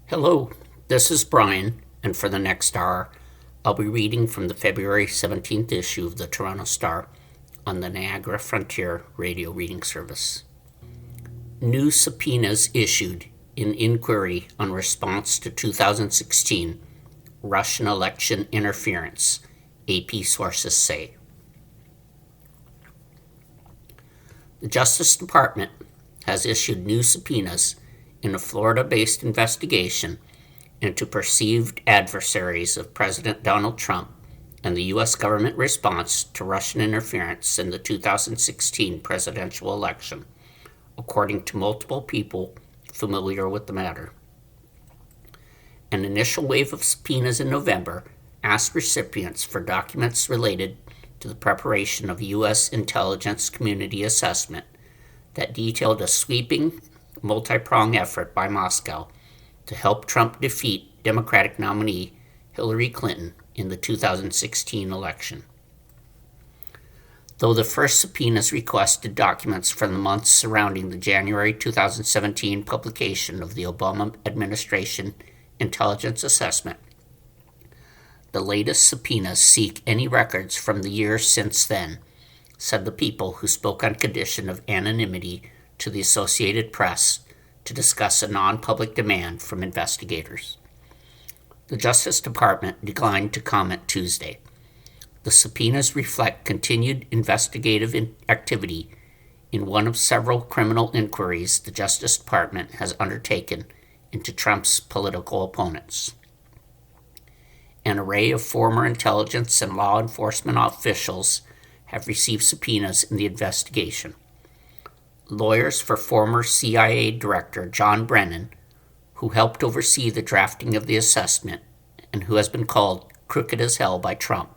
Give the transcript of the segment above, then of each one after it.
Hello, this is Brian, and for the next hour, I'll be reading from the February 17th issue of the Toronto Star on the Niagara Frontier radio reading service. New subpoenas issued in inquiry on response to 2016 Russian election interference, AP sources say. The Justice Department has issued new subpoenas in a Florida-based investigation into perceived adversaries of President Donald Trump and the U.S. government response to Russian interference in the 2016 presidential election, according to multiple people familiar with the matter. An initial wave of subpoenas in November asked recipients for documents related to the preparation of a U.S. intelligence community assessment that detailed a sweeping, multi-pronged effort by Moscow to help Trump defeat Democratic nominee Hillary Clinton in the 2016 election. Though the first subpoenas requested documents from the months surrounding the January 2017 publication of the Obama administration intelligence assessment, the latest subpoenas seek any records from the years since then, said the people who spoke on condition of anonymity to the Associated Press to discuss a non-public demand from investigators. The Justice Department declined to comment Tuesday. The subpoenas reflect continued investigative activity in one of several criminal inquiries the Justice Department has undertaken into Trump's political opponents. An array of former intelligence and law enforcement officials have received subpoenas in the investigation. Lawyers for former CIA Director John Brennan, who helped oversee the drafting of the assessment and who has been called crooked as hell by Trump,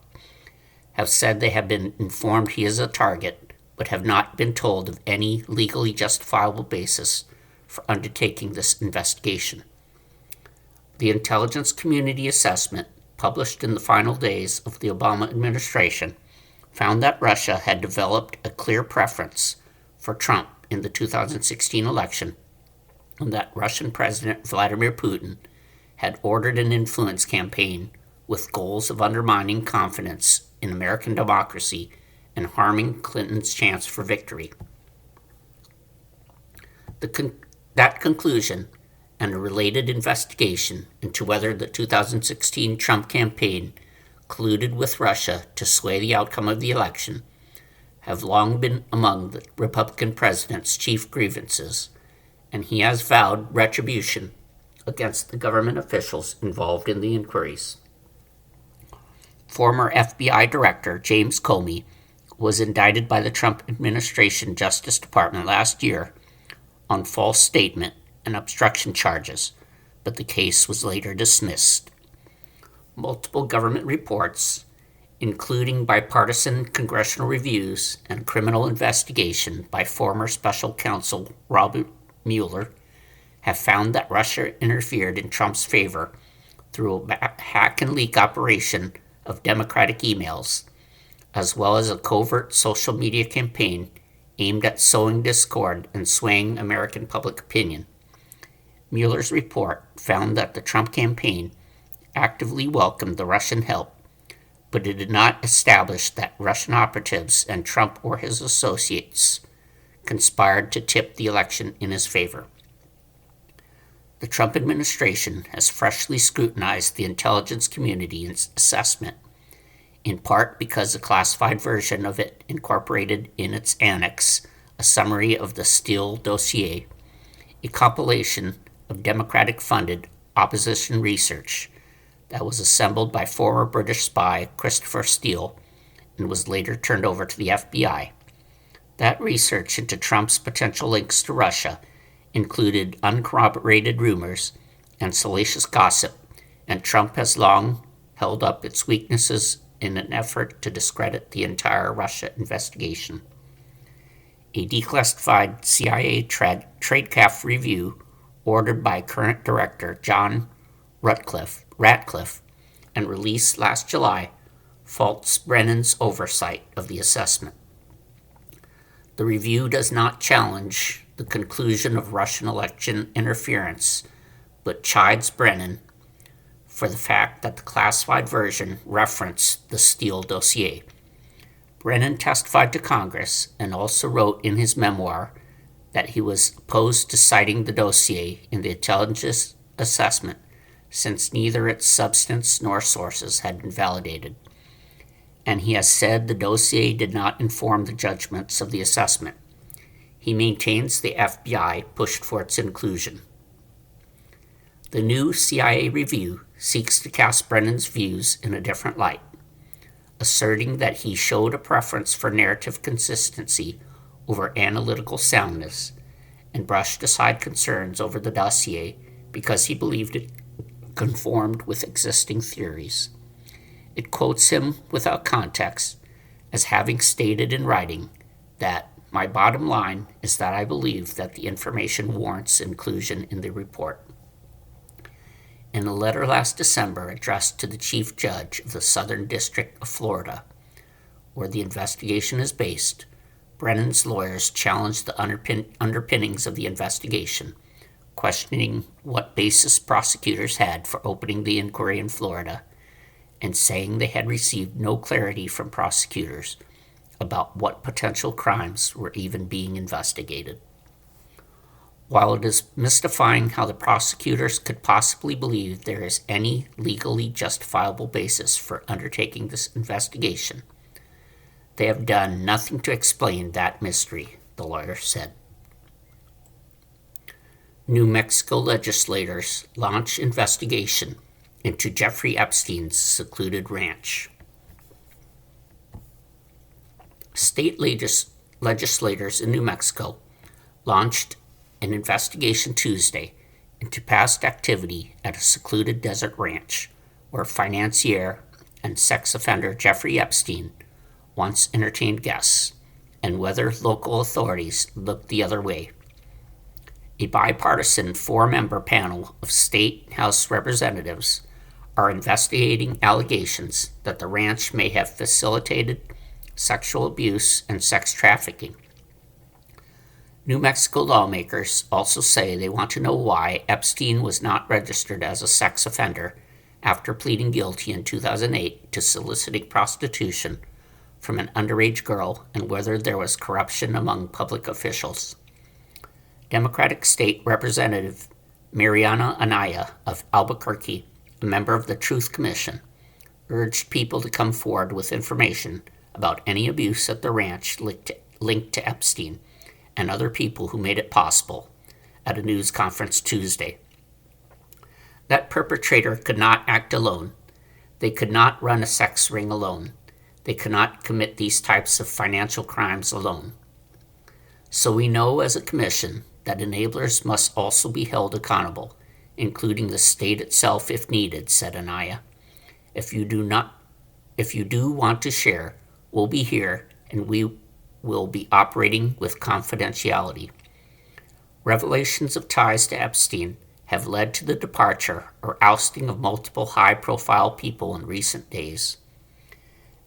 have said they have been informed he is a target, but have not been told of any legally justifiable basis for undertaking this investigation. The intelligence community assessment, published in the final days of the Obama administration, found that Russia had developed a clear preference for Trump in the 2016 election, and that Russian President Vladimir Putin had ordered an influence campaign with goals of undermining confidence in American democracy and harming Clinton's chance for victory. That conclusion and a related investigation into whether the 2016 Trump campaign colluded with Russia to sway the outcome of the election have long been among the Republican president's chief grievances, and he has vowed retribution against the government officials involved in the inquiries. Former FBI Director James Comey was indicted by the Trump administration Justice Department last year on false statement and obstruction charges, but the case was later dismissed. Multiple government reports, including bipartisan congressional reviews and criminal investigation by former special counsel Robert Mueller, have found that Russia interfered in Trump's favor through a hack and leak operation of Democratic emails, as well as a covert social media campaign aimed at sowing discord and swaying American public opinion. Mueller's report found that the Trump campaign actively welcomed the Russian help, but it did not establish that Russian operatives and Trump or his associates conspired to tip the election in his favor. The Trump administration has freshly scrutinized the intelligence community's assessment, in part because a classified version of it incorporated in its annex a summary of the Steele dossier, a compilation of Democratic-funded opposition research that was assembled by former British spy Christopher Steele and was later turned over to the FBI. That research into Trump's potential links to Russia included uncorroborated rumors and salacious gossip, and Trump has long held up its weaknesses in an effort to discredit the entire Russia investigation. A declassified CIA Tradecraft review ordered by current director John Ratcliffe and released last July faults Brennan's oversight of the assessment. The review does not challenge the conclusion of Russian election interference, but chides Brennan for the fact that the classified version referenced the Steele dossier. Brennan testified to Congress and also wrote in his memoir that he was opposed to citing the dossier in the intelligence assessment since neither its substance nor sources had been validated. And he has said the dossier did not inform the judgments of the assessment. He maintains the FBI pushed for its inclusion. The new CIA review seeks to cast Brennan's views in a different light, asserting that he showed a preference for narrative consistency over analytical soundness and brushed aside concerns over the dossier because he believed it conformed with existing theories. It quotes him without context as having stated in writing that my bottom line is that I believe that the information warrants inclusion in the report. In a letter last December addressed to the Chief Judge of the Southern District of Florida, where the investigation is based, Brennan's lawyers challenged the underpinnings of the investigation, questioning what basis prosecutors had for opening the inquiry in Florida, and saying they had received no clarity from prosecutors about what potential crimes were even being investigated. While it is mystifying how the prosecutors could possibly believe there is any legally justifiable basis for undertaking this investigation, they have done nothing to explain that mystery, the lawyer said. New Mexico legislators launch investigation into Jeffrey Epstein's secluded ranch. State legislators in New Mexico launched an investigation Tuesday into past activity at a secluded desert ranch where financier and sex offender Jeffrey Epstein once entertained guests, and whether local authorities looked the other way. A bipartisan 4-member panel of state House representatives are investigating allegations that the ranch may have facilitated sexual abuse and sex trafficking. New Mexico lawmakers also say they want to know why Epstein was not registered as a sex offender after pleading guilty in 2008 to soliciting prostitution from an underage girl, and whether there was corruption among public officials. Democratic State Representative Mariana Anaya of Albuquerque, a member of the Truth Commission, urged people to come forward with information about any abuse at the ranch linked to Epstein and other people who made it possible at a news conference Tuesday. That perpetrator could not act alone. They could not run a sex ring alone. They could not commit these types of financial crimes alone. So we know as a commission that enablers must also be held accountable, including the state itself if needed, said Anaya. If you do want to share, we'll be here and we will be operating with confidentiality. Revelations of ties to Epstein have led to the departure or ousting of multiple high-profile people in recent days.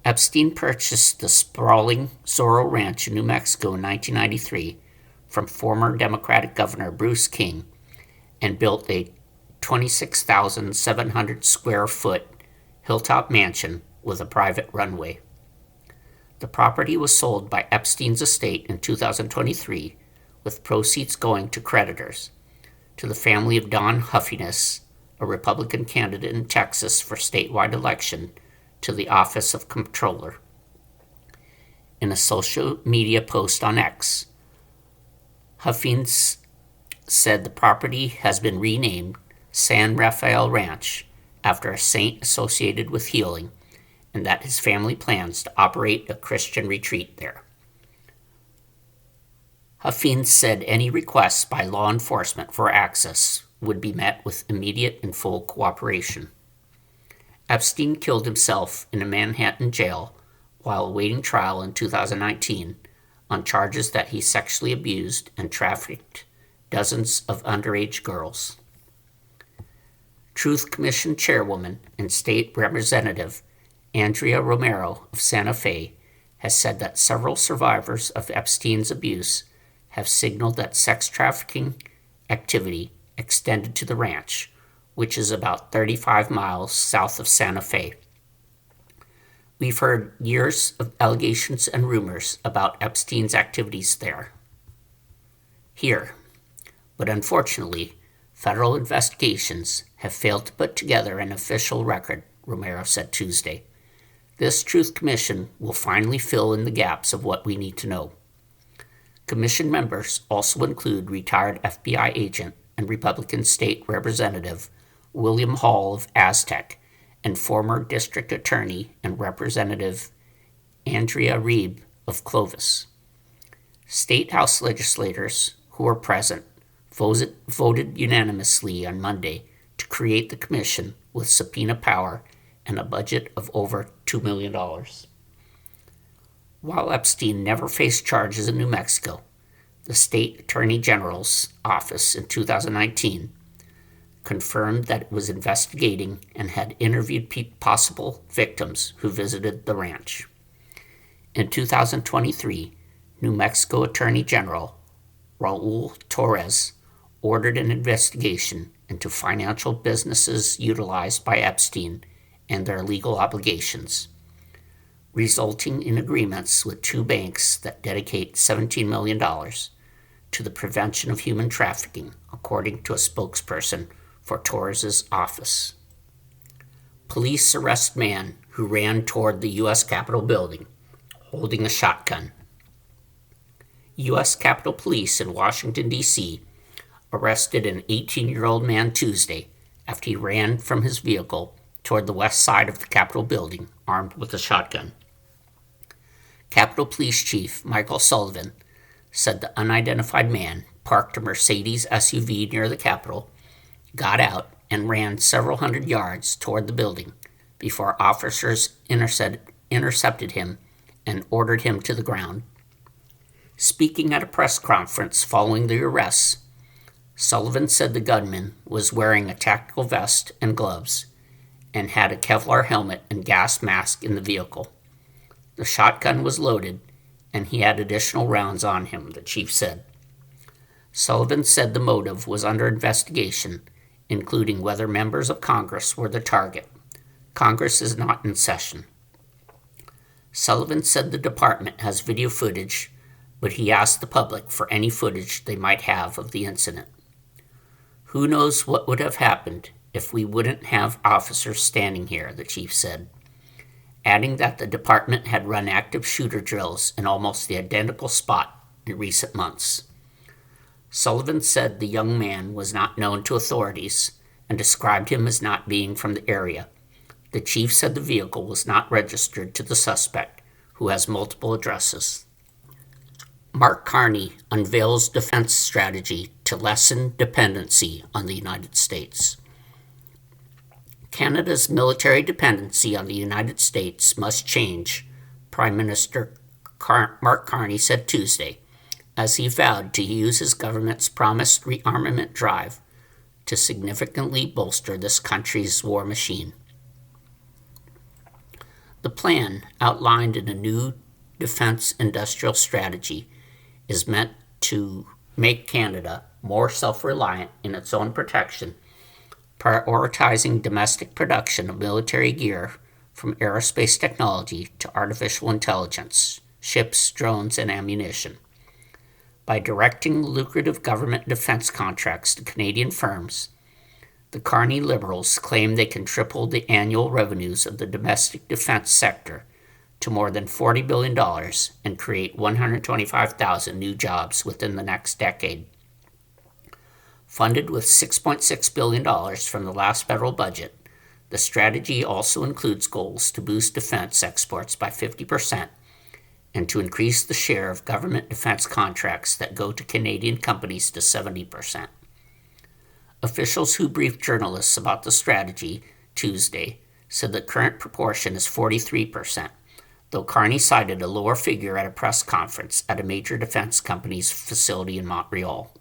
Epstein purchased the sprawling Zorro Ranch in New Mexico in 1993 from former Democratic Governor Bruce King and built a 26,700 square foot hilltop mansion with a private runway. The property was sold by Epstein's estate in 2023, with proceeds going to creditors, to the family of Don Huffiness, a Republican candidate in Texas for statewide election, to the office of comptroller. In a social media post on X, Huffiness said the property has been renamed San Rafael Ranch after a saint associated with healing, and that his family plans to operate a Christian retreat there. Huffiness said any requests by law enforcement for access would be met with immediate and full cooperation. Epstein killed himself in a Manhattan jail while awaiting trial in 2019 on charges that he sexually abused and trafficked dozens of underage girls. Truth Commission Chairwoman and State Representative Andrea Romero of Santa Fe has said that several survivors of Epstein's abuse have signaled that sex trafficking activity extended to the ranch, which is about 35 miles south of Santa Fe. We've heard years of allegations and rumors about Epstein's activities here. But unfortunately, federal investigations have failed to put together an official record, Romero said Tuesday. This Truth Commission will finally fill in the gaps of what we need to know. Commission members also include retired FBI agent and Republican State Representative William Hall of Aztec and former District Attorney and Representative Andrea Reeb of Clovis. State House legislators who were present voted unanimously on Monday to create the commission with subpoena power and a budget of over $2 million. While Epstein never faced charges in New Mexico, the state attorney general's office in 2019 confirmed that it was investigating and had interviewed possible victims who visited the ranch. In 2023, New Mexico Attorney General Raul Torres ordered an investigation into financial businesses utilized by Epstein and their legal obligations, resulting in agreements with two banks that dedicate $17 million to the prevention of human trafficking, according to a spokesperson for Torres' office. Police arrest man who ran toward the U.S. Capitol building, holding a shotgun. U.S. Capitol Police in Washington, D.C. arrested an 18-year-old man Tuesday after he ran from his vehicle toward the west side of the Capitol building, armed with a shotgun. Capitol Police Chief Michael Sullivan said the unidentified man parked a Mercedes SUV near the Capitol, got out, and ran several hundred yards toward the building before officers intercepted him and ordered him to the ground. Speaking at a press conference following the arrests, Sullivan said the gunman was wearing a tactical vest and gloves and had a Kevlar helmet and gas mask in the vehicle. The shotgun was loaded, and he had additional rounds on him, the chief said. Sullivan said the motive was under investigation, including whether members of Congress were the target. Congress is not in session. Sullivan said the department has video footage, but he asked the public for any footage they might have of the incident. Who knows what would have happened if we wouldn't have officers standing here, the chief said, adding that the department had run active shooter drills in almost the identical spot in recent months. Sullivan said the young man was not known to authorities and described him as not being from the area. The chief said the vehicle was not registered to the suspect, who has multiple addresses. Mark Carney unveils defense strategy to lessen dependency on the United States. Canada's military dependency on the United States must change, Prime Minister Mark Carney said Tuesday, as he vowed to use his government's promised rearmament drive to significantly bolster this country's war machine. The plan, outlined in a new defense industrial strategy, is meant to make Canada more self-reliant in its own protection, prioritizing domestic production of military gear from aerospace technology to artificial intelligence, ships, drones, and ammunition. By directing lucrative government defense contracts to Canadian firms, the Carney Liberals claim they can triple the annual revenues of the domestic defense sector to more than $40 billion and create 125,000 new jobs within the next decade. Funded with $6.6 billion from the last federal budget, the strategy also includes goals to boost defense exports by 50% and to increase the share of government defense contracts that go to Canadian companies to 70%. Officials who briefed journalists about the strategy Tuesday said the current proportion is 43%, though Carney cited a lower figure at a press conference at a major defense company's facility in Montreal.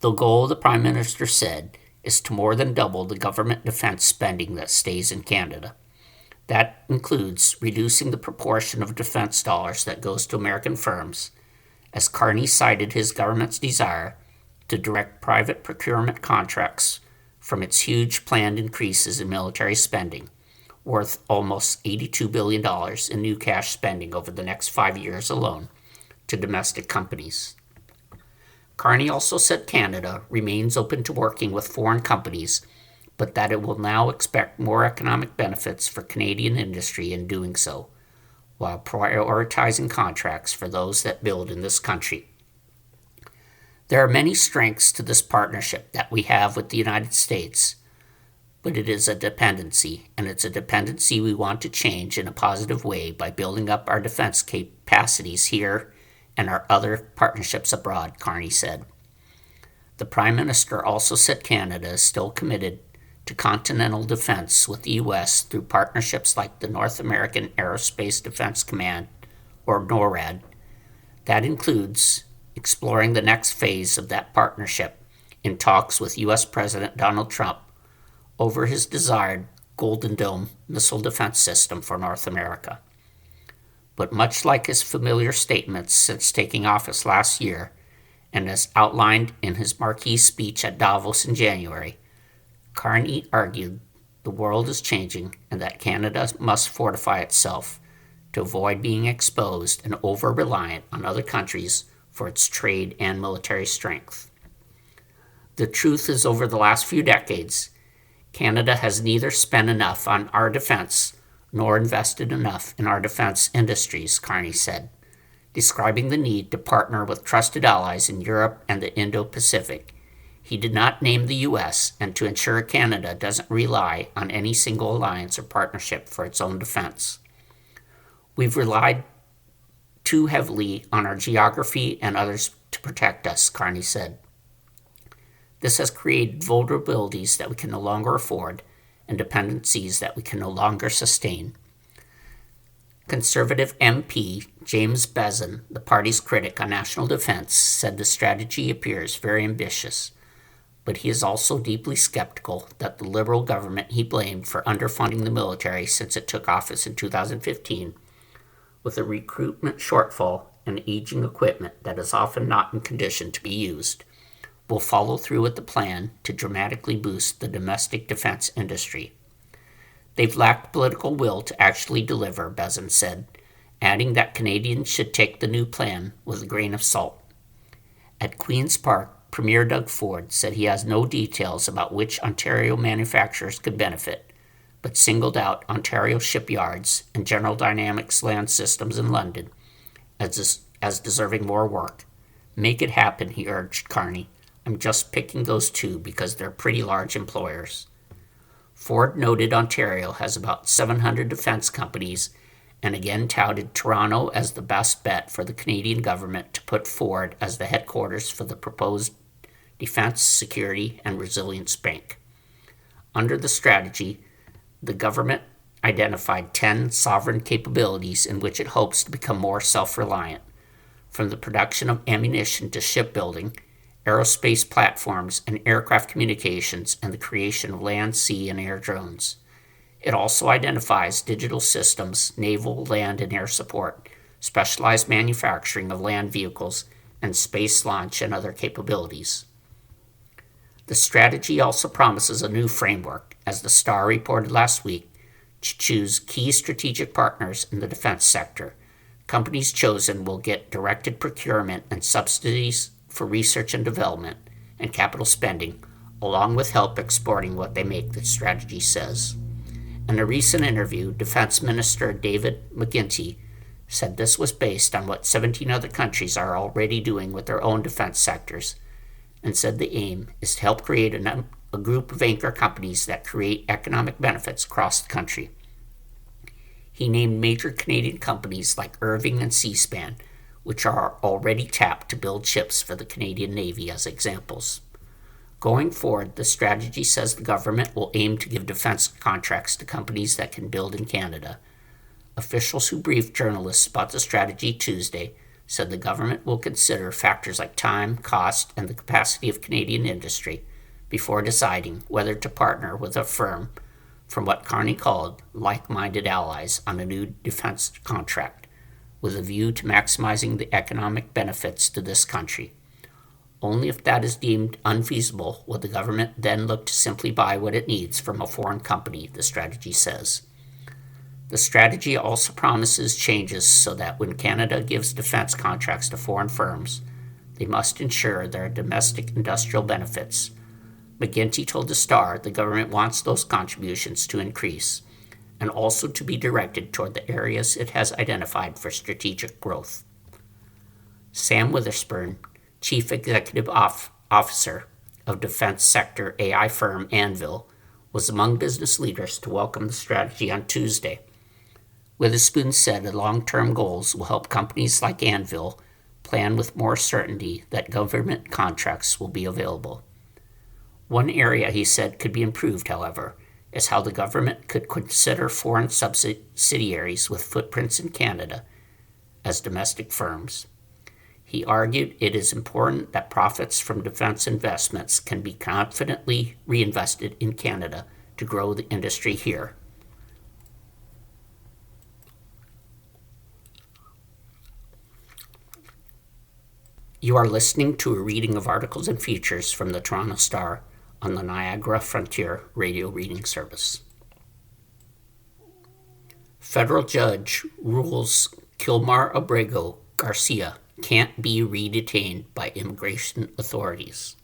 The goal, the Prime Minister said, is to more than double the government defense spending that stays in Canada. That includes reducing the proportion of defense dollars that goes to American firms, as Carney cited his government's desire to direct private procurement contracts from its huge planned increases in military spending, worth almost $82 billion in new cash spending over the next 5 years alone, to domestic companies. Carney also said Canada remains open to working with foreign companies, but that it will now expect more economic benefits for Canadian industry in doing so, while prioritizing contracts for those that build in this country. There are many strengths to this partnership that we have with the United States, but it is a dependency, and it's a dependency we want to change in a positive way by building up our defense capacities here and our other partnerships abroad, Carney said. The Prime Minister also said Canada is still committed to continental defense with the U.S. through partnerships like the North American Aerospace Defense Command, or NORAD. That includes exploring the next phase of that partnership in talks with U.S. President Donald Trump over his desired Golden Dome missile defense system for North America. But much like his familiar statements since taking office last year, and as outlined in his marquee speech at Davos in January, Carney argued the world is changing and that Canada must fortify itself to avoid being exposed and over-reliant on other countries for its trade and military strength. The truth is, over the last few decades, Canada has neither spent enough on our defense nor invested enough in our defense industries, Carney said, describing the need to partner with trusted allies in Europe and the Indo-Pacific. He did not name the U.S., and to ensure Canada doesn't rely on any single alliance or partnership for its own defense. We've relied too heavily on our geography and others to protect us, Carney said. This has created vulnerabilities that we can no longer afford and dependencies that we can no longer sustain. Conservative MP James Bezin, the party's critic on national defense, said the strategy appears very ambitious, but he is also deeply skeptical that the Liberal government he blamed for underfunding the military since it took office in 2015, with a recruitment shortfall and aging equipment that is often not in condition to be used, will follow through with the plan to dramatically boost the domestic defense industry. They've lacked political will to actually deliver, Bezin said, adding that Canadians should take the new plan with a grain of salt. At Queen's Park, Premier Doug Ford said he has no details about which Ontario manufacturers could benefit, but singled out Ontario Shipyards and General Dynamics Land Systems in London as deserving more work. Make it happen, he urged Carney. I'm just picking those two because they're pretty large employers. Ford noted Ontario has about 700 defense companies and again touted Toronto as the best bet for the Canadian government to put forward as the headquarters for the proposed Defense, Security, and Resilience Bank. Under the strategy, the government identified 10 sovereign capabilities in which it hopes to become more self-reliant, from the production of ammunition to shipbuilding, aerospace platforms, and aircraft communications, and the creation of land, sea, and air drones. It also identifies digital systems, naval, land, and air support, specialized manufacturing of land vehicles, and space launch and other capabilities. The strategy also promises a new framework, as the Star reported last week, to choose key strategic partners in the defense sector. Companies chosen will get directed procurement and subsidies for research and development and capital spending, along with help exporting what they make, the strategy says. In a recent interview, Defense Minister David McGuinty said this was based on what 17 other countries are already doing with their own defense sectors, and said the aim is to help create a group of anchor companies that create economic benefits across the country. He named major Canadian companies like Irving and Seaspan, which are already tapped to build ships for the Canadian Navy, as examples. Going forward, the strategy says the government will aim to give defense contracts to companies that can build in Canada. Officials who briefed journalists about the strategy Tuesday said the government will consider factors like time, cost, and the capacity of Canadian industry before deciding whether to partner with a firm from what Carney called like-minded allies on a new defense contract, with a view to maximizing the economic benefits to this country. Only if that is deemed unfeasible will the government then look to simply buy what it needs from a foreign company, the strategy says. The strategy also promises changes so that when Canada gives defense contracts to foreign firms, they must ensure there are domestic industrial benefits. McGuinty told the Star the government wants those contributions to increase and also to be directed toward the areas it has identified for strategic growth. Sam Witherspoon, Chief Executive Officer of defense sector AI firm Anvil, was among business leaders to welcome the strategy on Tuesday. Witherspoon said the long-term goals will help companies like Anvil plan with more certainty that government contracts will be available. One area, he said, could be improved, however, is how the government could consider foreign subsidiaries with footprints in Canada as domestic firms. He argued it is important that profits from defense investments can be confidently reinvested in Canada to grow the industry here. You are listening to a reading of articles and features from the Toronto Star on the Niagara Frontier Radio Reading Service. Federal judge rules Kilmar Abrego Garcia can't be re-detained by immigration authorities.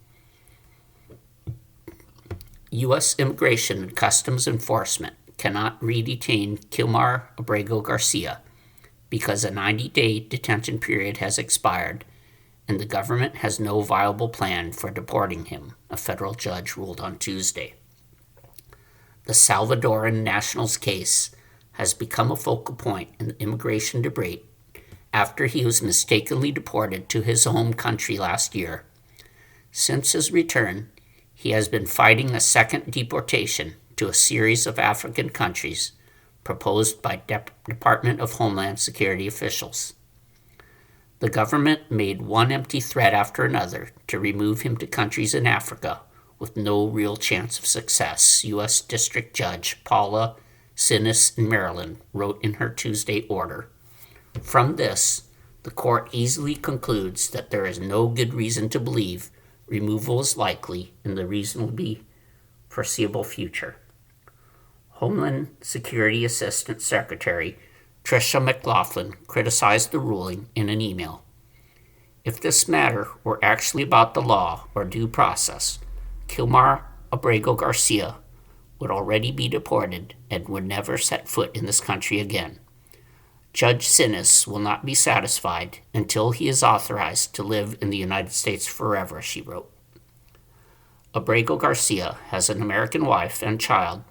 U.S. Immigration and Customs Enforcement cannot re-detain Kilmar Abrego Garcia because a 90-day detention period has expired and the government has no viable plan for deporting him, a federal judge ruled on Tuesday. The Salvadoran national's case has become a focal point in the immigration debate after he was mistakenly deported to his home country last year. Since his return, he has been fighting a second deportation to a series of African countries proposed by Department of Homeland Security officials. The government made one empty threat after another to remove him to countries in Africa with no real chance of success, U.S. District Judge Paula Sinis in Maryland wrote in her Tuesday order. From this, the court easily concludes that there is no good reason to believe removal is likely in the reasonably foreseeable future. Homeland Security Assistant Secretary Tricia McLaughlin criticized the ruling in an email. If this matter were actually about the law or due process, Kilmar Abrego Garcia would already be deported and would never set foot in this country again. Judge Sinis will not be satisfied until he is authorized to live in the United States forever, she wrote. Abrego Garcia has an American wife and child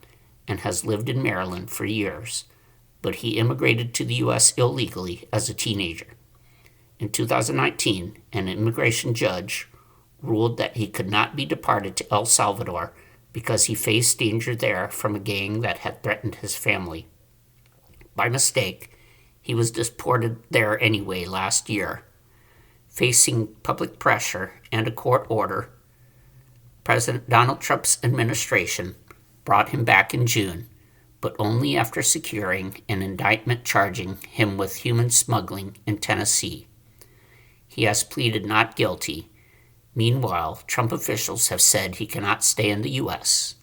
and has lived in Maryland for years, but he immigrated to the U.S. illegally as a teenager. In 2019, an immigration judge ruled that he could not be deported to El Salvador because he faced danger there from a gang that had threatened his family. By mistake, he was deported there anyway last year. Facing public pressure and a court order, President Donald Trump's administration brought him back in June, but only after securing an indictment charging him with human smuggling in Tennessee. He has pleaded not guilty. Meanwhile, Trump officials have said he cannot stay in the U.S.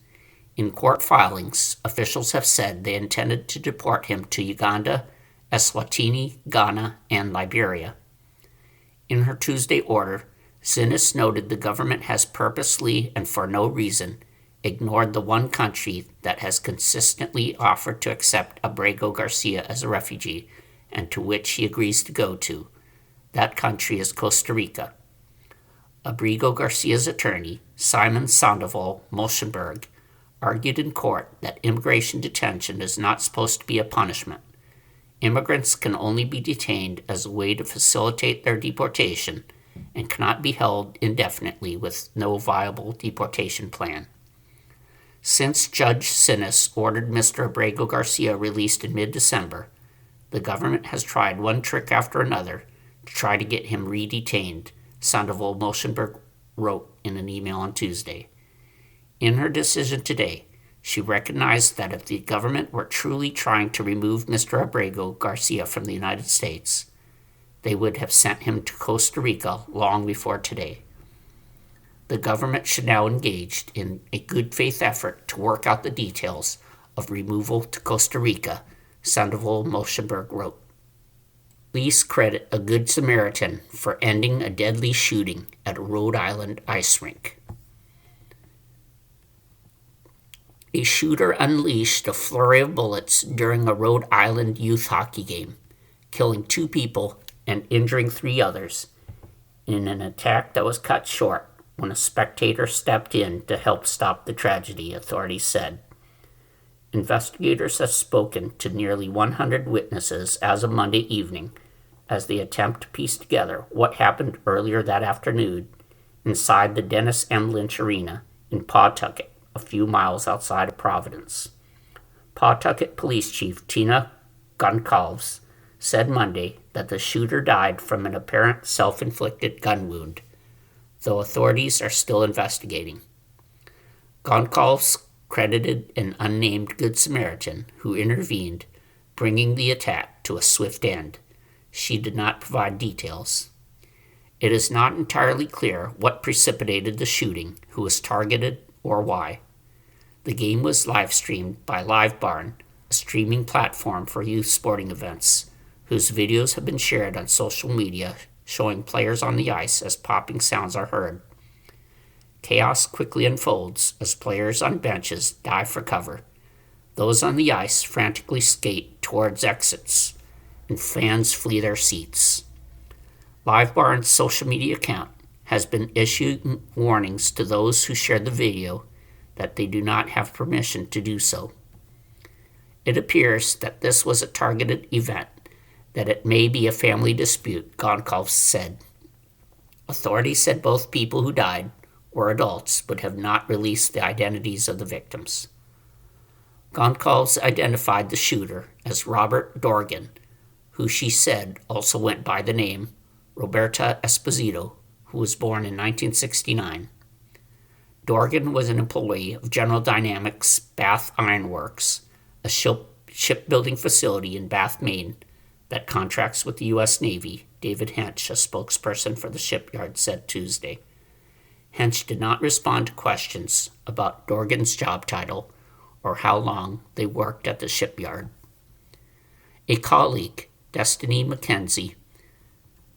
In court filings, officials have said they intended to deport him to Uganda, Eswatini, Ghana, and Liberia. In her Tuesday order, Sinis noted the government has purposely and for no reason ignored the one country that has consistently offered to accept Abrego Garcia as a refugee and to which he agrees to go to. That country is Costa Rica. Abrego Garcia's attorney, Simon Sandoval Moschenberg, argued in court that immigration detention is not supposed to be a punishment. Immigrants can only be detained as a way to facilitate their deportation and cannot be held indefinitely with no viable deportation plan. Since Judge Sinis ordered Mr. Abrego Garcia released in mid-December, the government has tried one trick after another to try to get him re-detained, Sandoval Moschenberg wrote in an email on Tuesday. In her decision today, she recognized that if the government were truly trying to remove Mr. Abrego Garcia from the United States, they would have sent him to Costa Rica long before today. the government should now engage in a good faith effort to work out the details of removal to Costa Rica, Sandoval Moshenberg wrote. Police credit a Good Samaritan for ending a deadly shooting at a Rhode Island ice rink. A shooter unleashed a flurry of bullets during a Rhode Island youth hockey game, killing 2 people and injuring 3 others in an attack that was cut short when a spectator stepped in to help stop the tragedy, authorities said. Investigators have spoken to nearly 100 witnesses as of Monday evening as they attempt to piece together what happened earlier that afternoon inside the Dennis M. Lynch Arena in Pawtucket, a few miles outside of Providence. Pawtucket Police Chief Tina Goncalves said Monday that the shooter died from an apparent self-inflicted gun wound, though authorities are still investigating. Goncalves credited an unnamed Good Samaritan who intervened, bringing the attack to a swift end. She did not provide details. It is not entirely clear what precipitated the shooting, who was targeted, or why. The game was live-streamed by LiveBarn, a streaming platform for youth sporting events, whose videos have been shared on social media showing players on the ice as popping sounds are heard. Chaos quickly unfolds as players on benches dive for cover. Those on the ice frantically skate towards exits, and fans flee their seats. LiveBarn's social media account has been issuing warnings to those who shared the video that they do not have permission to do so. It appears that this was a targeted event, that it may be a family dispute, Goncalves said. Authorities said both people who died were adults but have not released the identities of the victims. Goncalves identified the shooter as Robert Dorgan, who she said also went by the name Roberta Esposito, who was born in 1969. Dorgan was an employee of General Dynamics Bath Iron Works, a shipbuilding facility in Bath, Maine, that contracts with the U.S. Navy, David Hench, a spokesperson for the shipyard, said Tuesday. Hench did not respond to questions about Dorgan's job title or how long they worked at the shipyard. A colleague, Destiny McKenzie,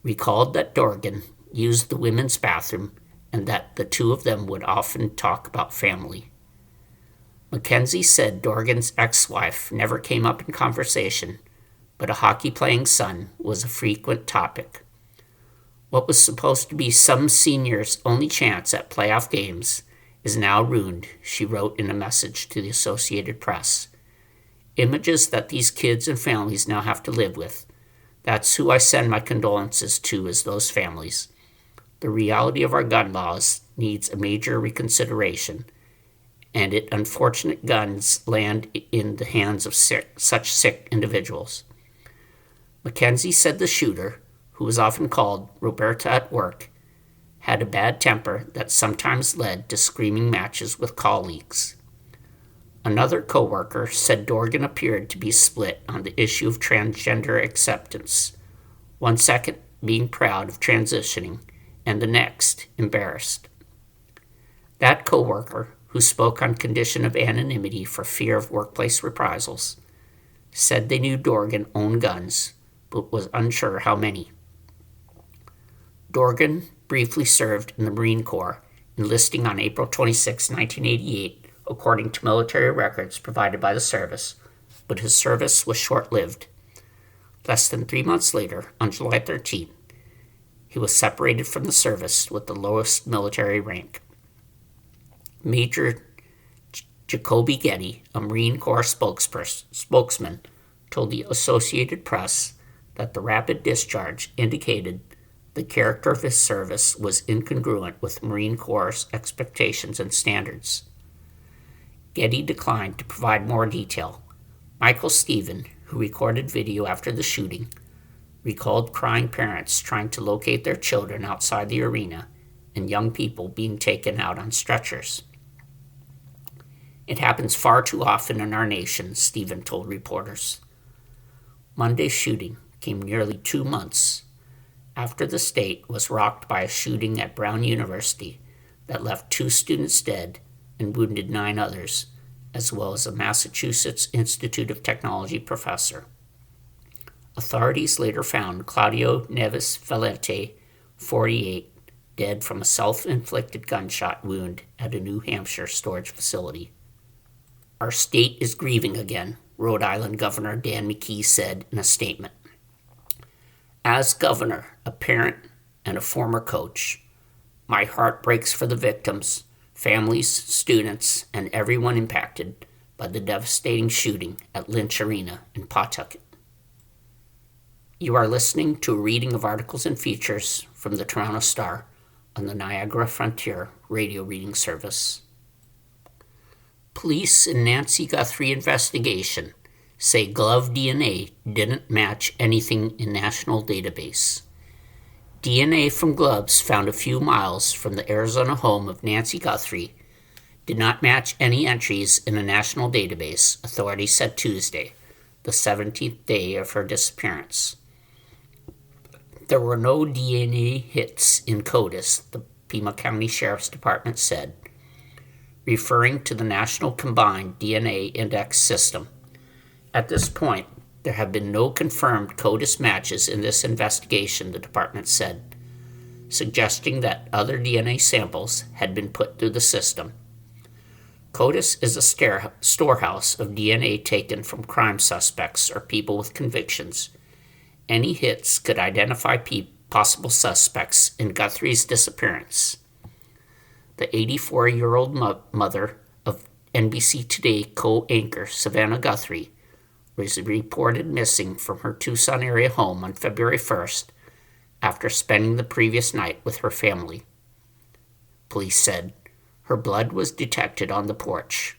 recalled that Dorgan used the women's bathroom and that the 2 of them would often talk about family. McKenzie said Dorgan's ex-wife never came up in conversation, but a hockey-playing son was a frequent topic. What was supposed to be some seniors' only chance at playoff games is now ruined, she wrote in a message to the Associated Press. Images that these kids and families now have to live with. That's who I send my condolences to, is those families. The reality of our gun laws needs a major reconsideration, and unfortunate guns land in the hands of such sick individuals. McKenzie said the shooter, who was often called Roberta at work, had a bad temper that sometimes led to screaming matches with colleagues. Another co-worker said Dorgan appeared to be split on the issue of transgender acceptance, one second being proud of transitioning and the next embarrassed. That co-worker, who spoke on condition of anonymity for fear of workplace reprisals, said they knew Dorgan owned guns, but was unsure how many. Dorgan briefly served in the Marine Corps, enlisting on April 26, 1988, according to military records provided by the service, but his service was short-lived. Less than 3 months later, on July 13, he was separated from the service with the lowest military rank. Major Jacoby Getty, a Marine Corps spokesman, told the Associated Press that the rapid discharge indicated the character of his service was incongruent with Marine Corps' expectations and standards. Getty declined to provide more detail. Michael Stephen, who recorded video after the shooting, recalled crying parents trying to locate their children outside the arena and young people being taken out on stretchers. It happens far too often in our nation, Stephen told reporters. Monday's shooting came nearly 2 months after the state was rocked by a shooting at Brown University that left 2 students dead and wounded 9 others, as well as a Massachusetts Institute of Technology professor. Authorities later found Claudio Neves Valente, 48, dead from a self-inflicted gunshot wound at a New Hampshire storage facility. "Our state is grieving again," Rhode Island Governor Dan McKee said in a statement. "As governor, a parent, and a former coach, my heart breaks for the victims, families, students, and everyone impacted by the devastating shooting at Lynch Arena in Pawtucket." You are listening to a reading of articles and features from the Toronto Star on the Niagara Frontier radio reading service. Police in Nancy Guthrie investigation say glove DNA didn't match anything in national database. DNA from gloves found a few miles from the Arizona home of Nancy Guthrie did not match any entries in a national database, authorities said Tuesday, the 17th day of her disappearance. There were no DNA hits in CODIS, the Pima County Sheriff's Department said, referring to the National Combined DNA Index System. At this point, there have been no confirmed CODIS matches in this investigation, the department said, suggesting that other DNA samples had been put through the system. CODIS is a storehouse of DNA taken from crime suspects or people with convictions. Any hits could identify possible suspects in Guthrie's disappearance. The 84-year-old mother of NBC Today co-anchor Savannah Guthrie was reported missing from her Tucson area home on February 1st after spending the previous night with her family. Police said her blood was detected on the porch.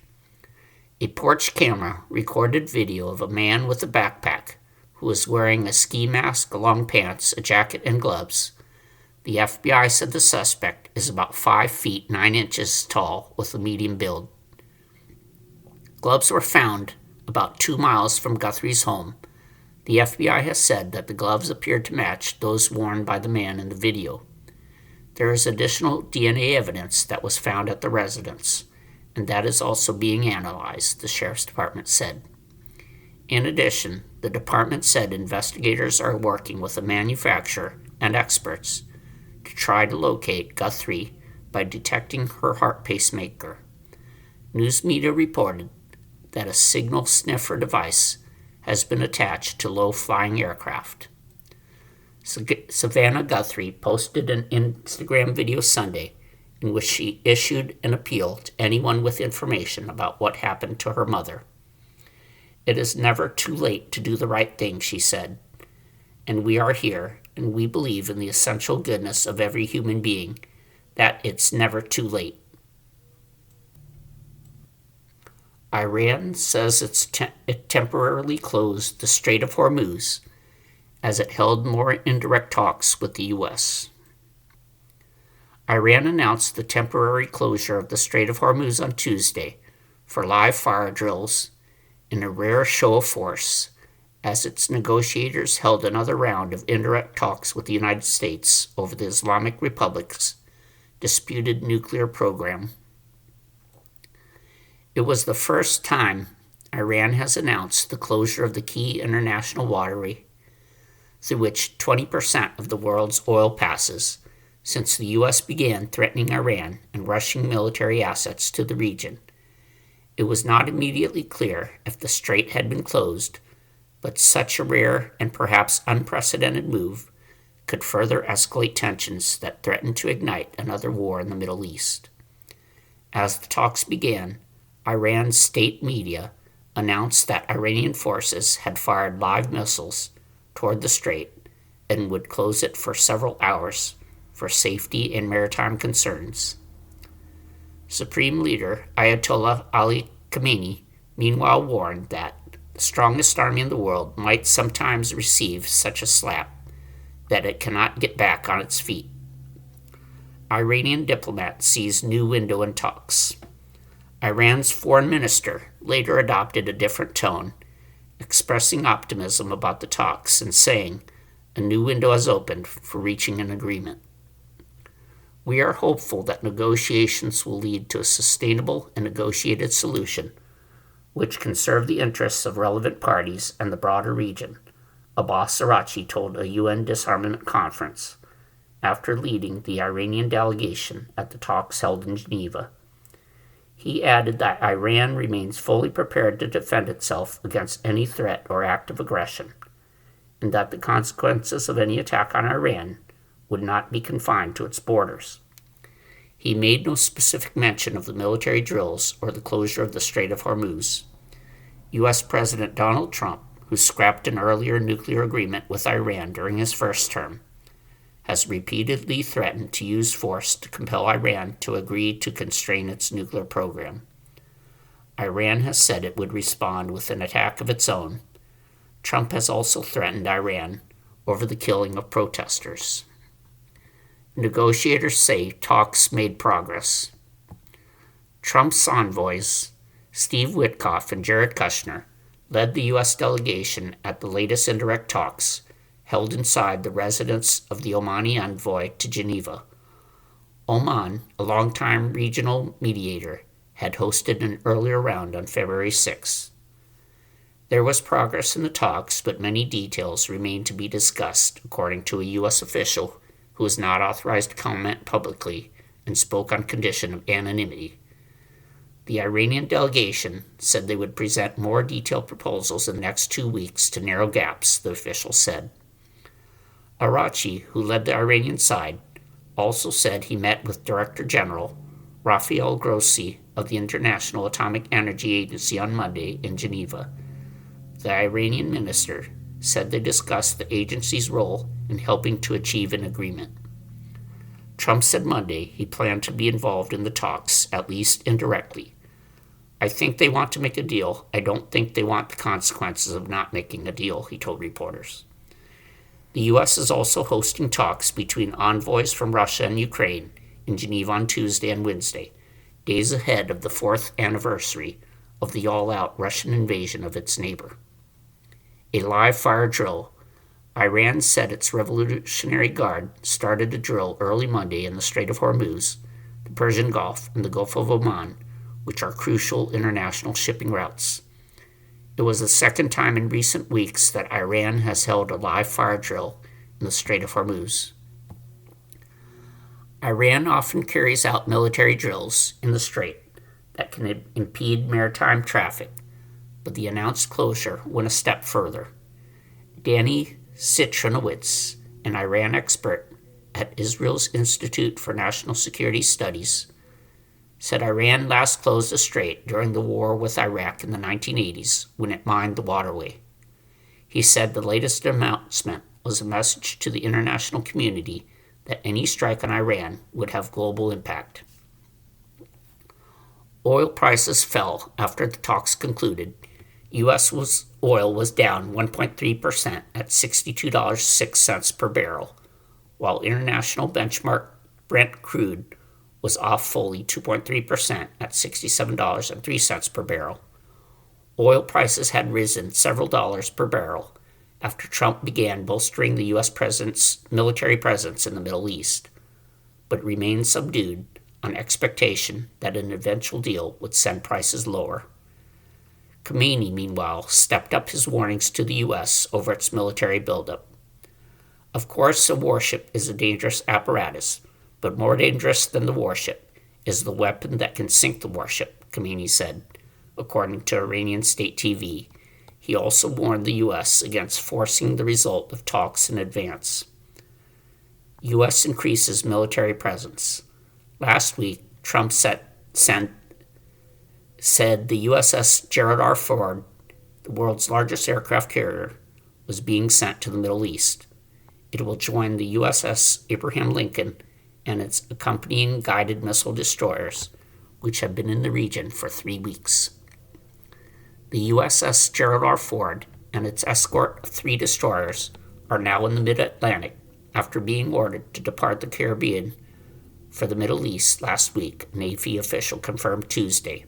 A porch camera recorded video of a man with a backpack who was wearing a ski mask, long pants, a jacket, and gloves. The FBI said the suspect is about 5 feet 9 inches tall with a medium build. Gloves were found about 2 miles from Guthrie's home. The FBI has said that the gloves appeared to match those worn by the man in the video. There is additional DNA evidence that was found at the residence, and that is also being analyzed, the Sheriff's Department said. In addition, the department said investigators are working with a manufacturer and experts to try to locate Guthrie by detecting her heart pacemaker. News media reported that a signal sniffer device has been attached to low-flying aircraft. Savannah Guthrie posted an Instagram video Sunday in which she issued an appeal to anyone with information about what happened to her mother. "It is never too late to do the right thing," she said, "and we are here, and we believe in the essential goodness of every human being, that it's never too late." Iran says it temporarily closed the Strait of Hormuz as it held more indirect talks with the U.S. Iran announced the temporary closure of the Strait of Hormuz on Tuesday for live fire drills in a rare show of force as its negotiators held another round of indirect talks with the United States over the Islamic Republic's disputed nuclear program. It was the first time Iran has announced the closure of the key international waterway through which 20% of the world's oil passes since the U.S. began threatening Iran and rushing military assets to the region. It was not immediately clear if the strait had been closed, but such a rare and perhaps unprecedented move could further escalate tensions that threatened to ignite another war in the Middle East. As the talks began, Iran's state media announced that Iranian forces had fired live missiles toward the strait and would close it for several hours for safety and maritime concerns. Supreme Leader Ayatollah Ali Khamenei meanwhile warned that the strongest army in the world might sometimes receive such a slap that it cannot get back on its feet. Iranian diplomat sees new window in talks. Iran's foreign minister later adopted a different tone, expressing optimism about the talks and saying a new window has opened for reaching an agreement. We are hopeful that negotiations will lead to a sustainable and negotiated solution which can serve the interests of relevant parties and the broader region, Abbas Araghchi told a UN disarmament conference after leading the Iranian delegation at the talks held in Geneva. He added that Iran remains fully prepared to defend itself against any threat or act of aggression, and that the consequences of any attack on Iran would not be confined to its borders. He made no specific mention of the military drills or the closure of the Strait of Hormuz. U.S. President Donald Trump, who scrapped an earlier nuclear agreement with Iran during his first term, has repeatedly threatened to use force to compel Iran to agree to constrain its nuclear program. Iran has said it would respond with an attack of its own. Trump has also threatened Iran over the killing of protesters. Negotiators say talks made progress. Trump's envoys, Steve Witkoff and Jared Kushner, led the U.S. delegation at the latest indirect talks held inside the residence of the Omani envoy to Geneva. Oman, a longtime regional mediator, had hosted an earlier round on February 6. There was progress in the talks, but many details remained to be discussed, according to a U.S. official who was not authorized to comment publicly and spoke on condition of anonymity. The Iranian delegation said they would present more detailed proposals in the next 2 weeks to narrow gaps, the official said. Araghchi, who led the Iranian side, also said he met with Director General Rafael Grossi of the International Atomic Energy Agency on Monday in Geneva. The Iranian minister said they discussed the agency's role in helping to achieve an agreement. Trump said Monday he planned to be involved in the talks, at least indirectly. I think they want to make a deal. I don't think they want the consequences of not making a deal, he told reporters. The U.S. is also hosting talks between envoys from Russia and Ukraine in Geneva on Tuesday and Wednesday, days ahead of the 4th anniversary of the all-out Russian invasion of its neighbor. A live-fire drill. Iran said its Revolutionary Guard started a drill early Monday in the Strait of Hormuz, the Persian Gulf, and the Gulf of Oman, which are crucial international shipping routes. It was the second time in recent weeks that Iran has held a live fire drill in the Strait of Hormuz. Iran often carries out military drills in the strait that can impede maritime traffic, but the announced closure went a step further. Danny Citronowitz, an Iran expert at Israel's Institute for National Security Studies, said Iran last closed the strait during the war with Iraq in the 1980s when it mined the waterway. He said the latest announcement was a message to the international community that any strike on Iran would have global impact. Oil prices fell after the talks concluded. U.S. oil was down 1.3% at $62.06 per barrel, while international benchmark Brent crude was off fully 2.3% at $67.03 per barrel. Oil prices had risen several dollars per barrel after Trump began bolstering the U.S. president's military presence in the Middle East, but remained subdued on expectation that an eventual deal would send prices lower. Khamenei, meanwhile, stepped up his warnings to the U.S. over its military buildup. Of course, a warship is a dangerous apparatus, but more dangerous than the warship is the weapon that can sink the warship, Khamenei said, according to Iranian state TV. He also warned the U.S. against forcing the result of talks in advance. U.S. increases military presence. Last week, Trump said the USS Gerald R. Ford, the world's largest aircraft carrier, was being sent to the Middle East. It will join the USS Abraham Lincoln and its accompanying guided missile destroyers, which have been in the region for 3 weeks. The USS Gerald R. Ford and its escort of 3 destroyers are now in the mid-Atlantic after being ordered to depart the Caribbean for the Middle East last week, a Navy official confirmed Tuesday.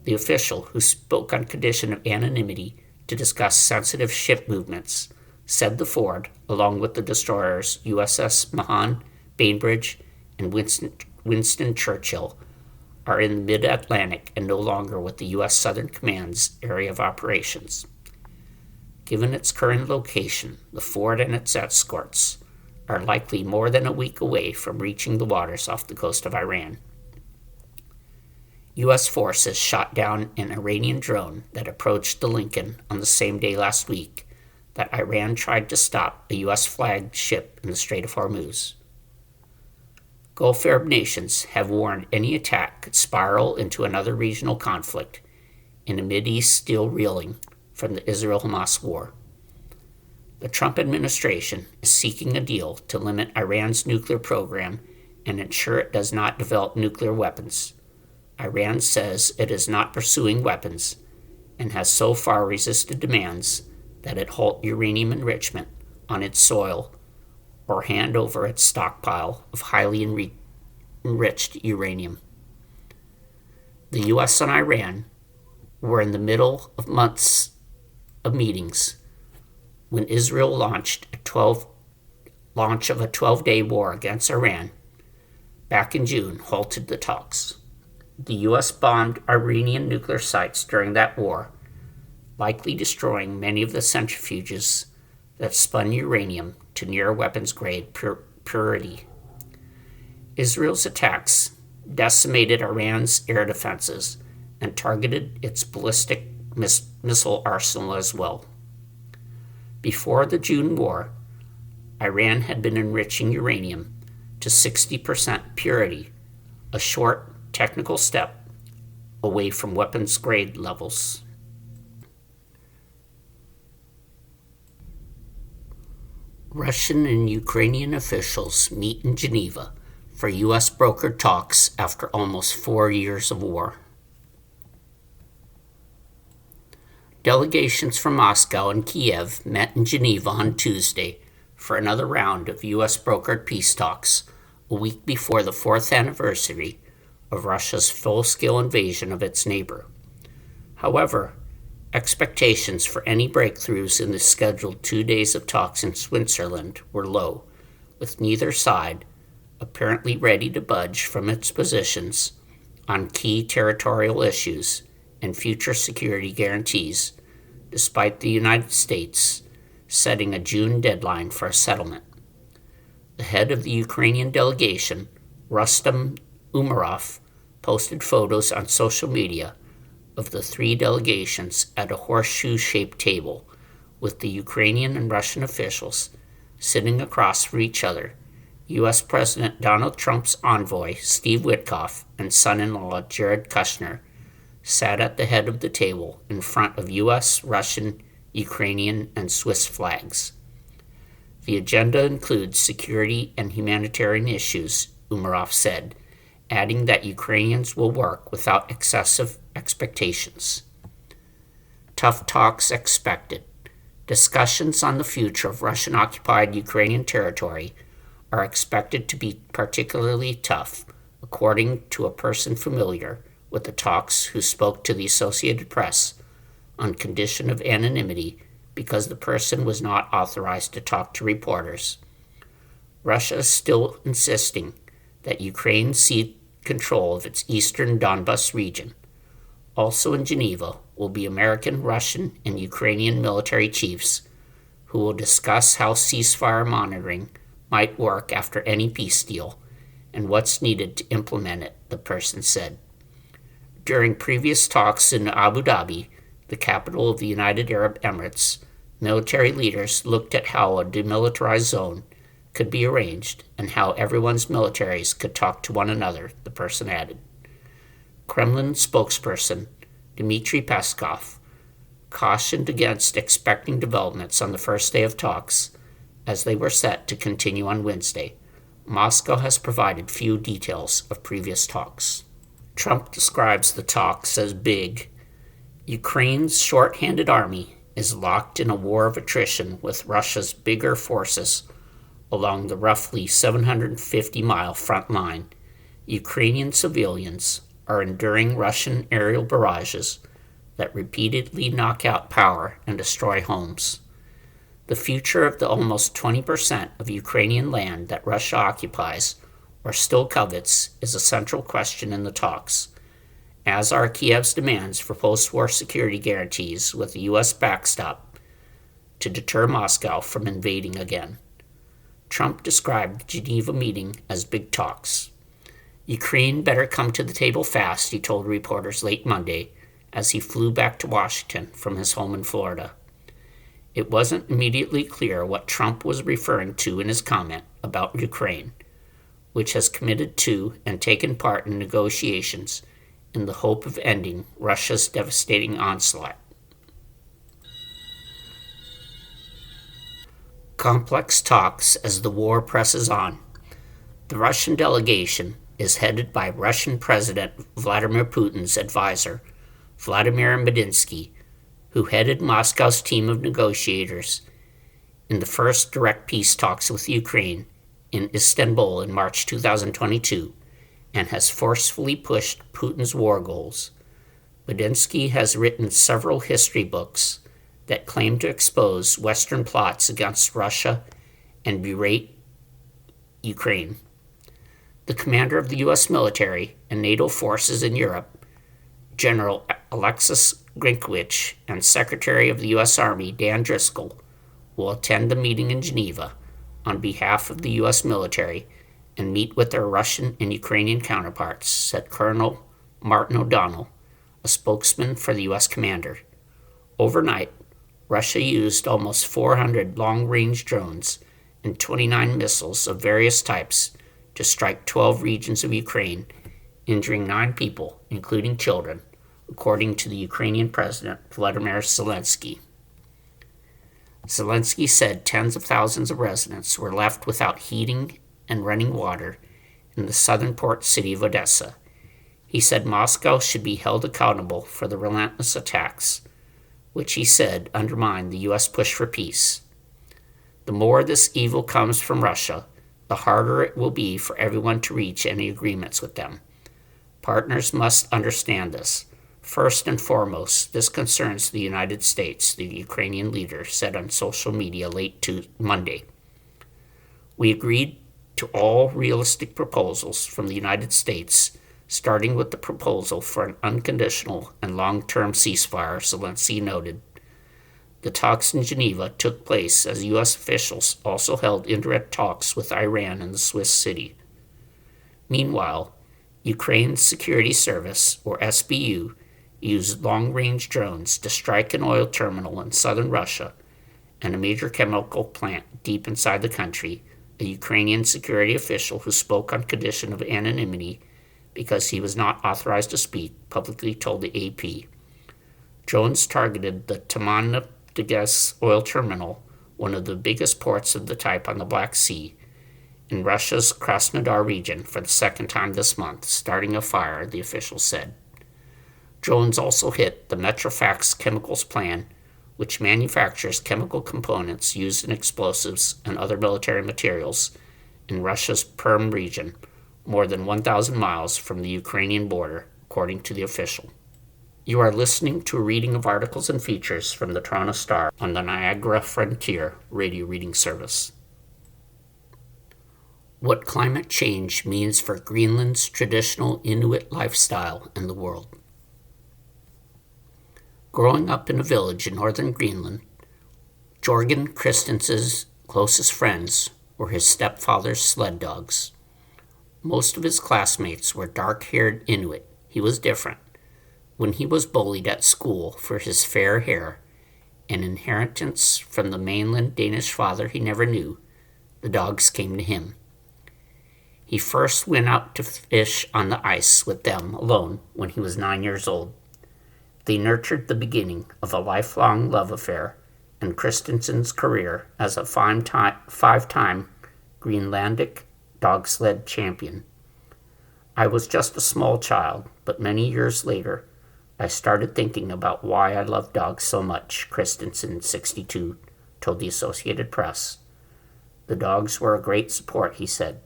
The official, who spoke on condition of anonymity to discuss sensitive ship movements, said the Ford, along with the destroyers USS Mahan Bainbridge, and Winston Churchill are in the mid-Atlantic and no longer with the U.S. Southern Command's area of operations. Given its current location, the fort and its escorts are likely more than a week away from reaching the waters off the coast of Iran. U.S. forces shot down an Iranian drone that approached the Lincoln on the same day last week that Iran tried to stop a U.S.-flagged ship in the Strait of Hormuz. Gulf Arab nations have warned any attack could spiral into another regional conflict in a Mideast still reeling from the Israel-Hamas war. The Trump administration is seeking a deal to limit Iran's nuclear program and ensure it does not develop nuclear weapons. Iran says it is not pursuing weapons and has so far resisted demands that it halt uranium enrichment on its soil or hand over its stockpile of highly enriched uranium. The U.S. and Iran were in the middle of months of meetings when Israel launched a 12-day war against Iran back in June halted the talks. The U.S. bombed Iranian nuclear sites during that war, likely destroying many of the centrifuges that spun uranium to near weapons-grade purity. Israel's attacks decimated Iran's air defenses and targeted its ballistic missile arsenal as well. Before the June war, Iran had been enriching uranium to 60% purity, a short technical step away from weapons-grade levels. Russian and Ukrainian officials meet in Geneva for U.S.-brokered talks after almost 4 years of war. Delegations from Moscow and Kiev met in Geneva on Tuesday for another round of U.S.-brokered peace talks, a week before the 4th anniversary of Russia's full-scale invasion of its neighbor. However, expectations for any breakthroughs in the scheduled 2 days of talks in Switzerland were low, with neither side apparently ready to budge from its positions on key territorial issues and future security guarantees, despite the United States setting a June deadline for a settlement. The head of the Ukrainian delegation, Rustem Umerov, posted photos on social media of the 3 delegations at a horseshoe-shaped table, with the Ukrainian and Russian officials sitting across from each other. U.S. President Donald Trump's envoy, Steve Witkoff, and son-in-law Jared Kushner sat at the head of the table in front of U.S., Russian, Ukrainian, and Swiss flags. The agenda includes security and humanitarian issues, Umerov said, adding that Ukrainians will work without excessive expectations. Tough talks expected. Discussions on the future of Russian-occupied Ukrainian territory are expected to be particularly tough, according to a person familiar with the talks who spoke to the Associated Press on condition of anonymity because the person was not authorized to talk to reporters. Russia is still insisting that Ukraine cede control of its eastern Donbas region. Also in Geneva will be American, Russian, and Ukrainian military chiefs who will discuss how ceasefire monitoring might work after any peace deal and what's needed to implement it, the person said. During previous talks in Abu Dhabi, the capital of the United Arab Emirates, military leaders looked at how a demilitarized zone could be arranged and how everyone's militaries could talk to one another, the person added. Kremlin spokesperson Dmitry Peskov cautioned against expecting developments on the first day of talks, as they were set to continue on Wednesday. Moscow has provided few details of previous talks. Trump describes the talks as big. Ukraine's short-handed army is locked in a war of attrition with Russia's bigger forces along the roughly 750-mile front line. Ukrainian civilians are enduring Russian aerial barrages that repeatedly knock out power and destroy homes. The future of the almost 20% of Ukrainian land that Russia occupies or still covets is a central question in the talks, as are Kiev's demands for post-war security guarantees with a U.S. backstop to deter Moscow from invading again. Trump described the Geneva meeting as big talks. Ukraine better come to the table fast, he told reporters late Monday as he flew back to Washington from his home in Florida. It wasn't immediately clear what Trump was referring to in his comment about Ukraine, which has committed to and taken part in negotiations in the hope of ending Russia's devastating onslaught. Complex talks as the war presses on. The Russian delegation is headed by Russian President Vladimir Putin's advisor, Vladimir Medinsky, who headed Moscow's team of negotiators in the first direct peace talks with Ukraine in Istanbul in March 2022, and has forcefully pushed Putin's war goals. Medinsky has written several history books that claim to expose Western plots against Russia and berate Ukraine. The commander of the U.S. military and NATO forces in Europe, General Alexis Grynkewicz, and Secretary of the U.S. Army Dan Driscoll will attend the meeting in Geneva on behalf of the U.S. military and meet with their Russian and Ukrainian counterparts, said Colonel Martin O'Donnell, a spokesman for the U.S. commander. Overnight, Russia used almost 400 long-range drones and 29 missiles of various types to strike 12 regions of Ukraine, injuring 9 people, including children, according to the Ukrainian President Volodymyr Zelensky. Zelensky said tens of thousands of residents were left without heating and running water in the southern port city of Odessa. He said Moscow should be held accountable for the relentless attacks, which he said undermined the U.S. push for peace. The more this evil comes from Russia, the harder it will be for everyone to reach any agreements with them. Partners must understand this. First and foremost, this concerns the United States, the Ukrainian leader said on social media late Monday. We agreed to all realistic proposals from the United States, starting with the proposal for an unconditional and long-term ceasefire, Zelensky noted. The talks in Geneva took place as U.S. officials also held indirect talks with Iran and the Swiss city. Meanwhile, Ukraine's Security Service, or SBU, used long-range drones to strike an oil terminal in southern Russia and a major chemical plant deep inside the country, a Ukrainian security official who spoke on condition of anonymity because he was not authorized to speak publicly told the AP. Drones targeted the Tamannagas oil terminal, one of the biggest ports of the type on the Black Sea, in Russia's Krasnodar region for the second time this month, starting a fire, the official said. Drones also hit the Metrofax Chemicals plant, which manufactures chemical components used in explosives and other military materials in Russia's Perm region, more than 1,000 miles from the Ukrainian border, according to the official. You are listening to a reading of articles and features from the Toronto Star on the Niagara Frontier radio reading service. What climate change means for Greenland's traditional Inuit lifestyle in the world. Growing up in a village in northern Greenland, Jorgen Christensen's closest friends were his stepfather's sled dogs. Most of his classmates were dark-haired Inuit. He was different. When he was bullied at school for his fair hair, an inheritance from the mainland Danish father he never knew, the dogs came to him. He first went out to fish on the ice with them alone when he was 9 years old. They nurtured the beginning of a lifelong love affair and Christensen's career as a five-time Greenlandic dog sled champion. I was just a small child, but many years later, I started thinking about why I loved dogs so much, Christensen, 62, told the Associated Press. The dogs were a great support, he said.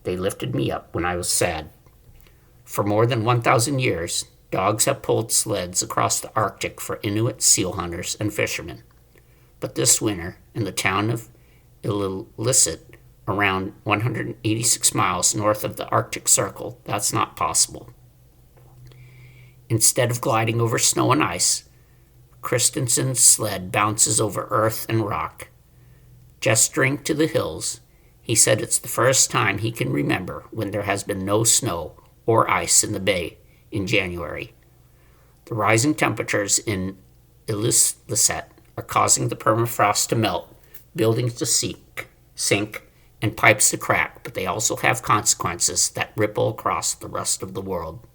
They lifted me up when I was sad. For more than 1,000 years, dogs have pulled sleds across the Arctic for Inuit seal hunters and fishermen. But this winter, in the town of Illicit, around 186 miles north of the Arctic Circle, that's not possible. Instead of gliding over snow and ice, Christensen's sled bounces over earth and rock. Gesturing to the hills, he said it's the first time he can remember when there has been no snow or ice in the bay in January. The rising temperatures in Illicet are causing the permafrost to melt, buildings to sink, and pipes to crack, but they also have consequences that ripple across the rest of the world.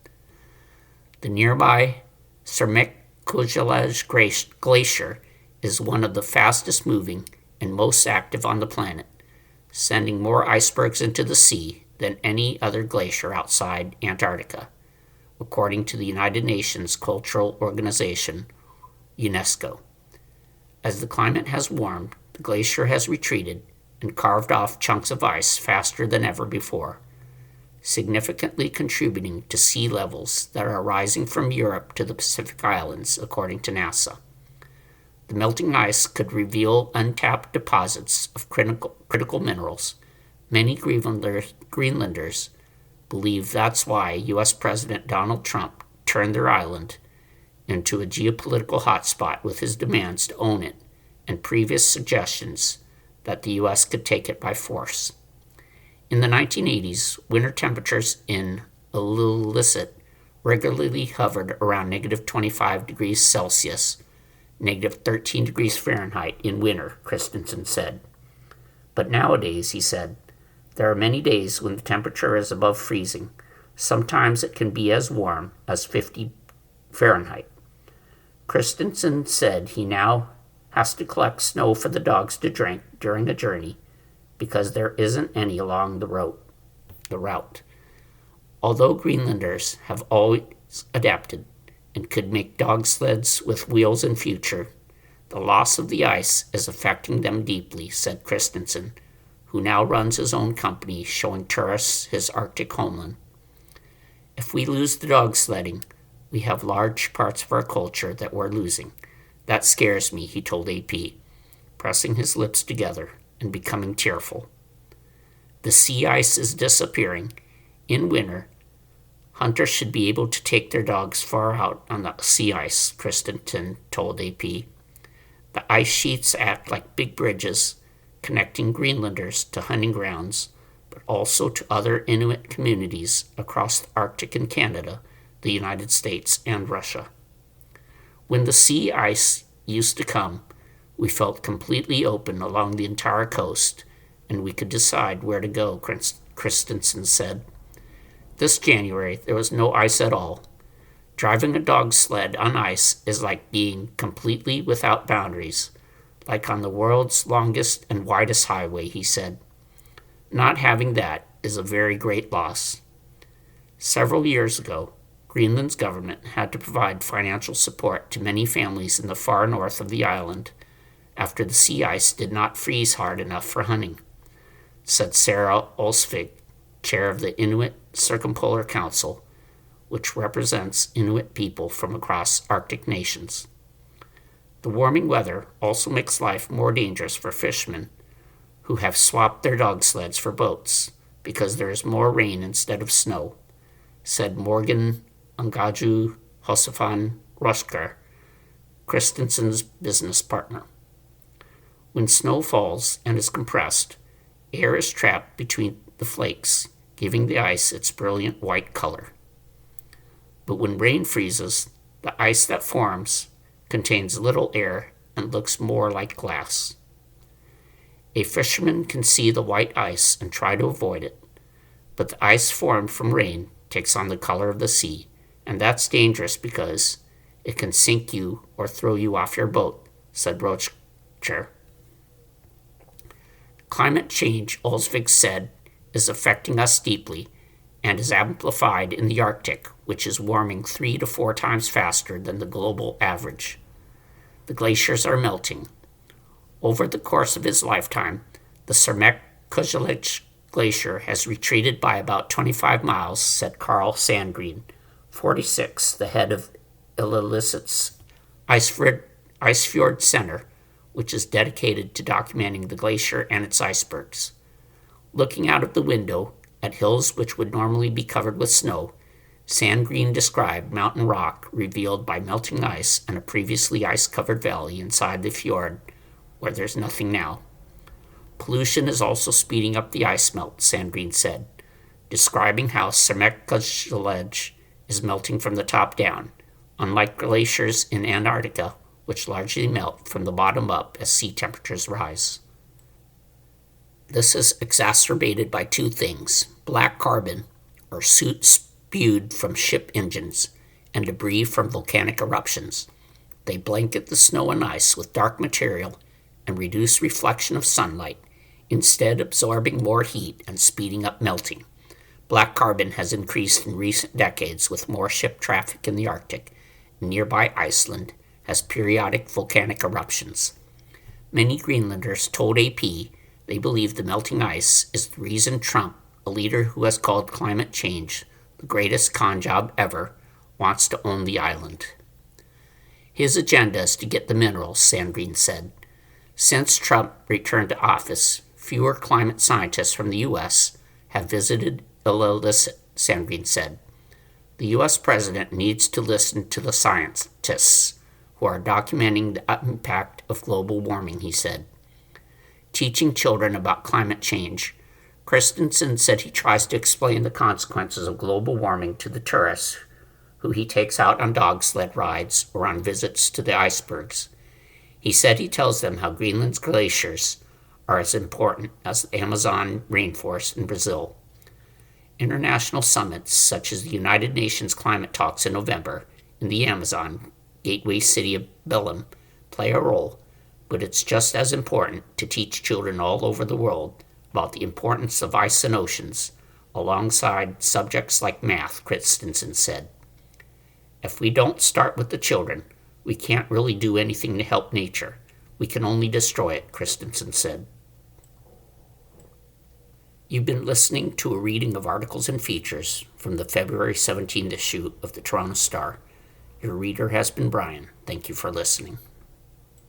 The nearby Sermekhuzhezh Glacier is one of the fastest moving and most active on the planet, sending more icebergs into the sea than any other glacier outside Antarctica, according to the United Nations Cultural Organization, UNESCO. As the climate has warmed, the glacier has retreated and carved off chunks of ice faster than ever before, significantly contributing to sea levels that are rising from Europe to the Pacific Islands, according to NASA. The melting ice could reveal untapped deposits of critical minerals. Many Greenlanders believe that's why U.S. President Donald Trump turned their island into a geopolitical hotspot with his demands to own it and previous suggestions that the U.S. could take it by force. In the 1980s, winter temperatures in Illicit regularly hovered around negative 25 degrees Celsius, negative 13 degrees Fahrenheit in winter, Christensen said. But nowadays, he said, there are many days when the temperature is above freezing. Sometimes it can be as warm as 50 Fahrenheit. Christensen said he now has to collect snow for the dogs to drink during a journey because there isn't any along the route. Although Greenlanders have always adapted and could make dog sleds with wheels in future, the loss of the ice is affecting them deeply, said Christensen, who now runs his own company showing tourists his Arctic homeland. If we lose the dog sledding, we have large parts of our culture that we're losing. That scares me, he told AP, pressing his lips together and becoming tearful. The sea ice is disappearing. In winter, hunters should be able to take their dogs far out on the sea ice, Christensen told AP. The ice sheets act like big bridges, connecting Greenlanders to hunting grounds, but also to other Inuit communities across the Arctic and Canada, the United States, and Russia. When the sea ice used to come, we felt completely open along the entire coast, and we could decide where to go, Christensen said. This January, there was no ice at all. Driving a dog sled on ice is like being completely without boundaries, like on the world's longest and widest highway, he said. Not having that is a very great loss. Several years ago, Greenland's government had to provide financial support to many families in the far north of the island after the sea ice did not freeze hard enough for hunting, said Sarah Olsvig, chair of the Inuit Circumpolar Council, which represents Inuit people from across Arctic nations. The warming weather also makes life more dangerous for fishermen who have swapped their dog sleds for boats because there is more rain instead of snow, said Morgan Angaju Hosafan Rusker, Christensen's business partner. When snow falls and is compressed, air is trapped between the flakes, giving the ice its brilliant white color. But when rain freezes, the ice that forms contains little air and looks more like glass. A fisherman can see the white ice and try to avoid it, but the ice formed from rain takes on the color of the sea, and that's dangerous because it can sink you or throw you off your boat, said Rocher. Climate change, Olsvig said, is affecting us deeply and is amplified in the Arctic, which is warming 3 to 4 times faster than the global average. The glaciers are melting. Over the course of his lifetime, the Sermekhuzhezh Glacier has retreated by about 25 miles, said Carl Sandgreen, 46, the head of Illicit's Icefjord Center, which is dedicated to documenting the glacier and its icebergs. Looking out of the window at hills which would normally be covered with snow, Sand Green described mountain rock revealed by melting ice and a previously ice-covered valley inside the fjord where there's nothing now. Pollution is also speeding up the ice melt, Sand Green said, describing how Semmelglacier is melting from the top down, unlike glaciers in Antarctica, which largely melt from the bottom up as sea temperatures rise. This is exacerbated by two things: black carbon, or soot spewed from ship engines, and debris from volcanic eruptions. They blanket the snow and ice with dark material and reduce reflection of sunlight, instead absorbing more heat and speeding up melting. Black carbon has increased in recent decades with more ship traffic in the Arctic, and nearby Iceland has periodic volcanic eruptions. Many Greenlanders told AP they believe the melting ice is the reason Trump, a leader who has called climate change the greatest con job ever, wants to own the island. His agenda is to get the minerals, Sand Green said. Since Trump returned to office, fewer climate scientists from the U.S. have visited Illicit, Sand Green said. The U.S. president needs to listen to the scientists who are documenting the impact of global warming, he said. Teaching children about climate change, Christensen said he tries to explain the consequences of global warming to the tourists who he takes out on dog sled rides or on visits to the icebergs. He said he tells them how Greenland's glaciers are as important as the Amazon rainforest in Brazil. International summits such as the United Nations climate talks in November in the Amazon gateway city of Belém play a role, but it's just as important to teach children all over the world about the importance of ice and oceans, alongside subjects like math, Christensen said. If we don't start with the children, we can't really do anything to help nature. We can only destroy it, Christensen said. You've been listening to a reading of articles and features from the February 17th issue of the Toronto Star. Your reader has been Brian. Thank you for listening.